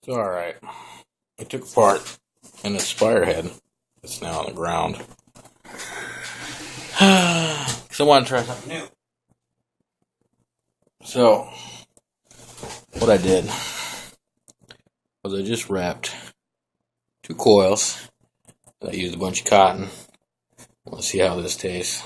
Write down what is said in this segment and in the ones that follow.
It's alright. I took apart an Aspire head that's now on the ground. Because I want to try something new. So, what I did was I just wrapped 2 coils. And I used a bunch of cotton. I want to see how this tastes.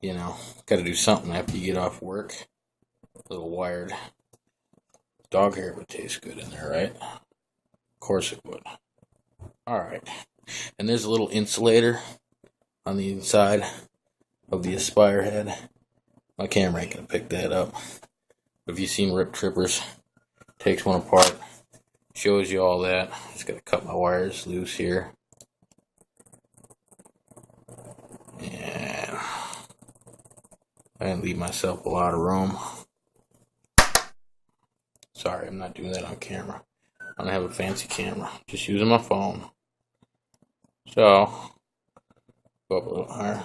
You know, got to do something after you get off work. A little wired dog hair would taste good in there, right? Of course it would. Alright. And there's a little insulator on the inside of the Aspire head. My camera ain't gonna pick that up. But if you've seen Rip Trippers, takes one apart, shows you all that. Just gotta cut my wires loose here. And I didn't leave myself a lot of room. Sorry, I'm not doing that on camera. I don't have a fancy camera. Just using my phone. So, go up a little higher.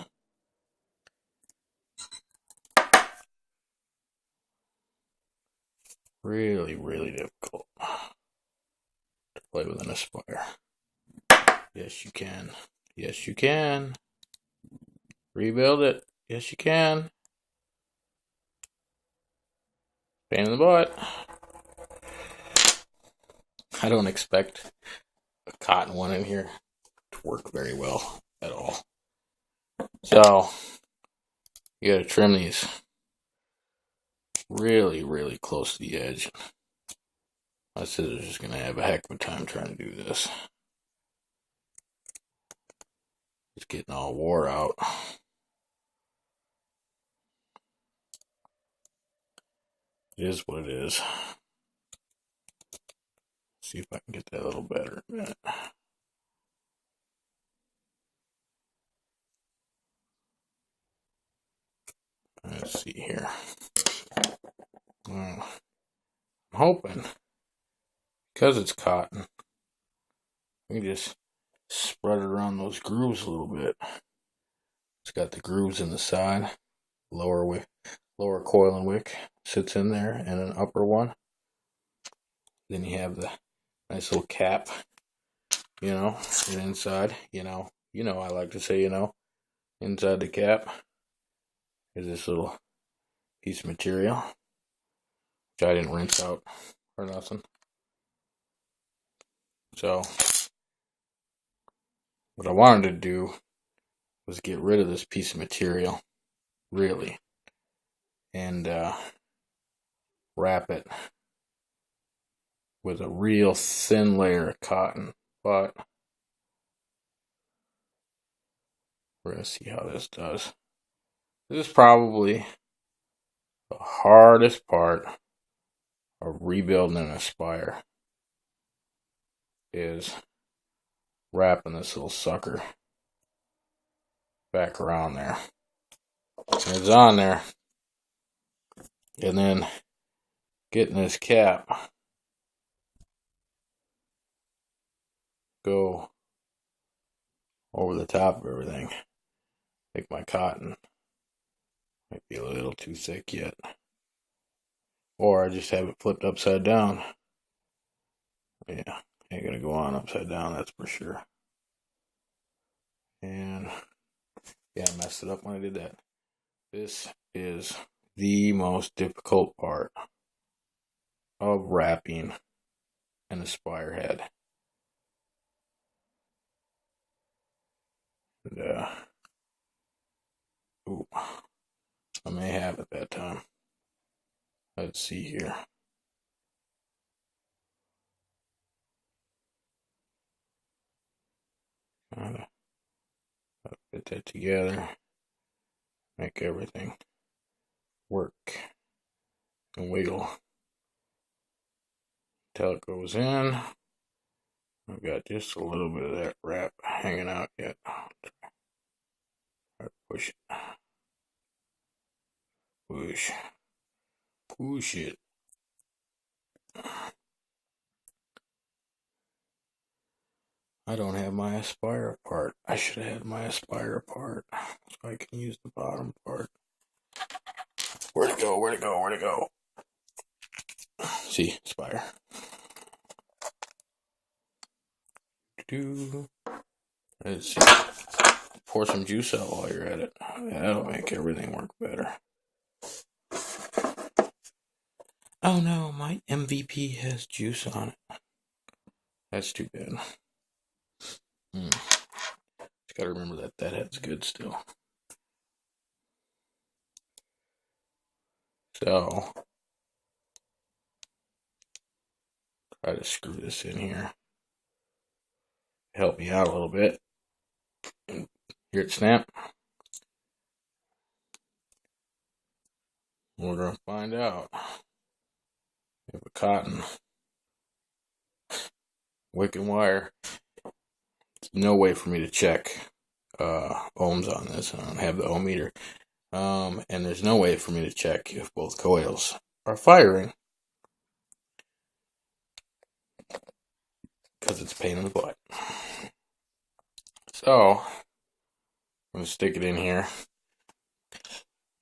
Really, really difficult to play with an Aspire. Yes, you can. Yes, you can. Rebuild it. Yes, you can. Pain in the butt. I don't expect a cotton one in here to work very well at all. So, you gotta trim these really, really close to the edge. My scissors is gonna have a heck of a time trying to do this. It's getting all wore out. It is what it is. See if I can get that a little better in a minute. Let's see here. I'm hoping, because it's cotton, we can just spread it around those grooves a little bit. It's got the grooves in the side. Lower coil and wick sits in there, and an upper one. Then you have the nice little cap, and inside, I like to say, inside the cap is this little piece of material, which I didn't rinse out or nothing. So, what I wanted to do was get rid of this piece of material, really, and wrap it with a real thin layer of cotton. But we're going to see how this does. This is probably the hardest part of rebuilding an Aspire, is wrapping this little sucker back around there. And it's on there. And then getting this cap go over the top of everything. I think my cotton might be a little too thick yet. Or I just have it flipped upside down. Yeah, ain't gonna go on upside down, that's for sure. And yeah, I messed it up when I did that. This is the most difficult part of wrapping an Aspire head. And, I may have it that time. Let's see here. Gotta put that together. Make everything work and wiggle until it goes in. I've got just a little bit of that wrap hanging out yet. Try to push it. Push it. I don't have my Aspire part. I should have had my Aspire part so I can use the bottom part. Where'd it go? See, Aspire. Let's see. Pour some juice out while you're at it. That'll make everything work better. Oh no, my MVP has juice on it. That's too bad. Just gotta remember that head's good still. So, try to screw this in here. Help me out a little bit. Hear it snap. We're gonna find out if a cotton wick and wire. No way for me to check ohms on this. I don't have the ohm meter. And there's no way for me to check if both coils are firing because it's a pain in the butt. So, I'm going to stick it in here,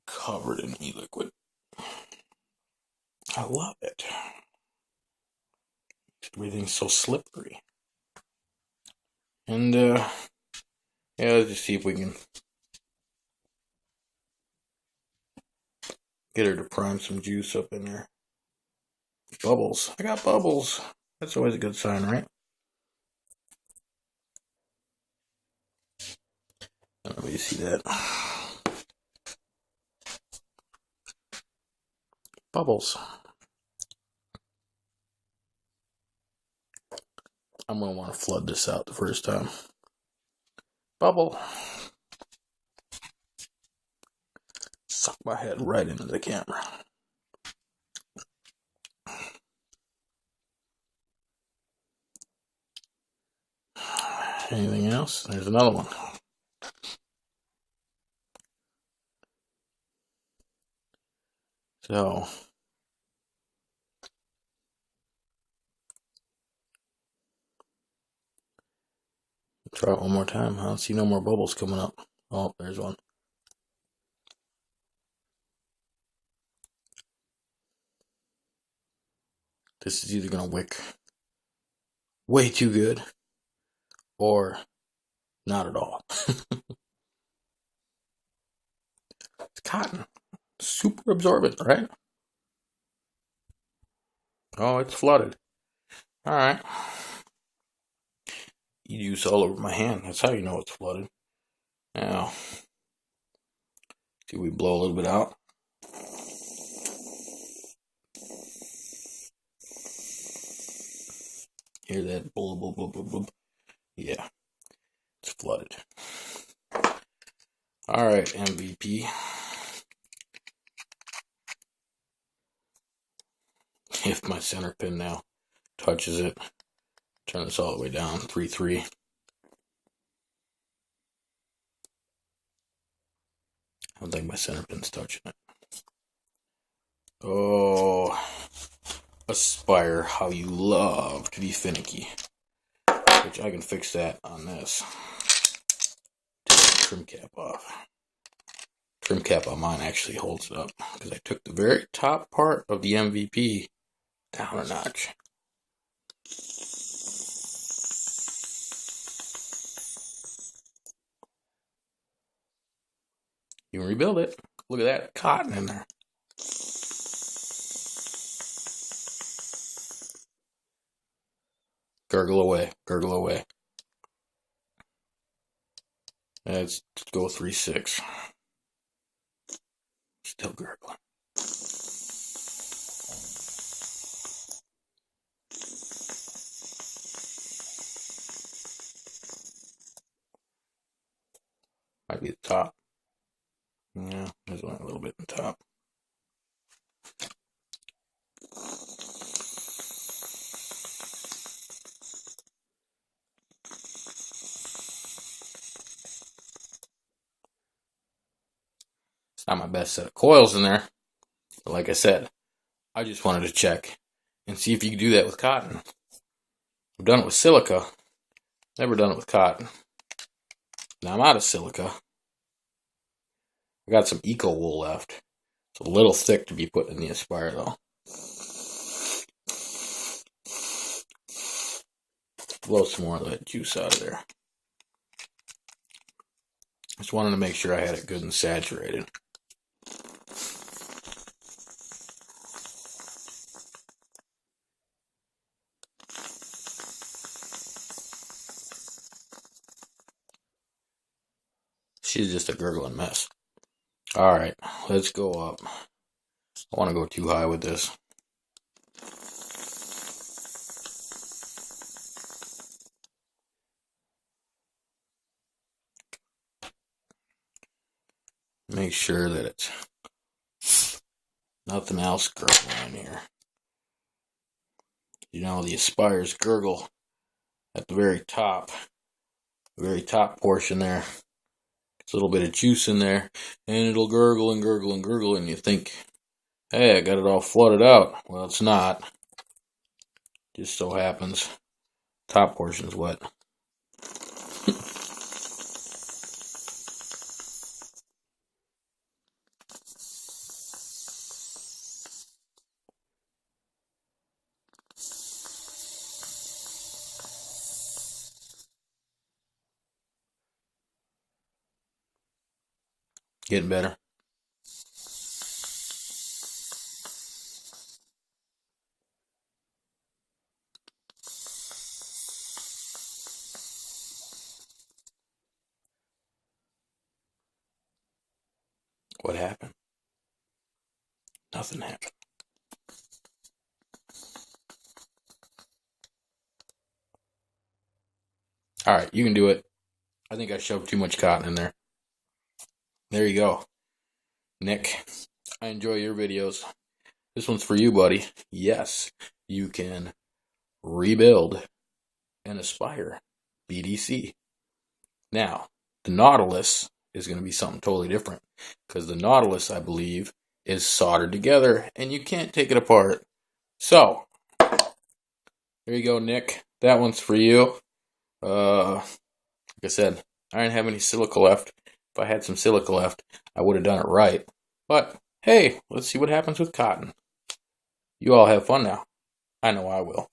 covered in e-liquid. I love it. Everything's so slippery. And, yeah, let's just see if we can get her to prime some juice up in there. Bubbles. I got bubbles. That's always a good sign, right? I don't know if you see that. Bubbles. I'm going to want to flood this out the first time. Bubble. Suck my head right into the camera. Anything else? There's another one. So, try it one more time. I don't see no more bubbles coming up. Oh, there's one. This is either going to wick way too good or not at all. It's cotton. Super absorbent, right? Oh, it's flooded. Alright. Juice all over my hand. That's how you know it's flooded. Now, see, we blow a little bit out. Hear that? Blah, blah, blah, blah, blah. Yeah, it's flooded. Alright, MVP. If my center pin now touches it, turn this all the way down, 3-3. I don't think my center pin's touching it. Oh, Aspire, how you love to be finicky. Which I can fix that on this. Take the trim cap off. Trim cap on mine actually holds it up because I took the very top part of the MVP down a notch. You can rebuild it. Look at that cotton in there. Gurgle away, gurgle away. Let's go 3-6. Still gurgling. Might be the top. Yeah, there's only a little bit in the top. It's not my best set of coils in there. But like I said, I just wanted to check and see if you can do that with cotton. I've done it with silica. Never done it with cotton. Now I'm out of silica. I got some Eco Wool left. It's a little thick to be put in the Aspire though. blow some more of that juice out of there. Just wanted to make sure I had it good and saturated. She's just a gurgling mess. Alright, let's go up. I want to go too high with this. Make sure that it's nothing else gurgling in here. You know, the Aspire's gurgle at the very top portion there. There's a little bit of juice in there, and it'll gurgle and gurgle and gurgle, and you think, hey, I got it all flooded out. Well, it's not. Just so happens, top portion's wet. Getting better. What happened? Nothing happened. Alright, you can do it. I think I shoved too much cotton in there. There you go. Nick, I enjoy your videos. This one's for you, buddy. Yes, you can rebuild an Aspire BDC. Now, the Nautilus is going to be something totally different, because the Nautilus, I believe, is soldered together and you can't take it apart. So, there you go, Nick. That one's for you. Like I said, I didn't have any silica left. If I had some silica left, I would have done it right. But, hey, let's see what happens with cotton. You all have fun now. I know I will.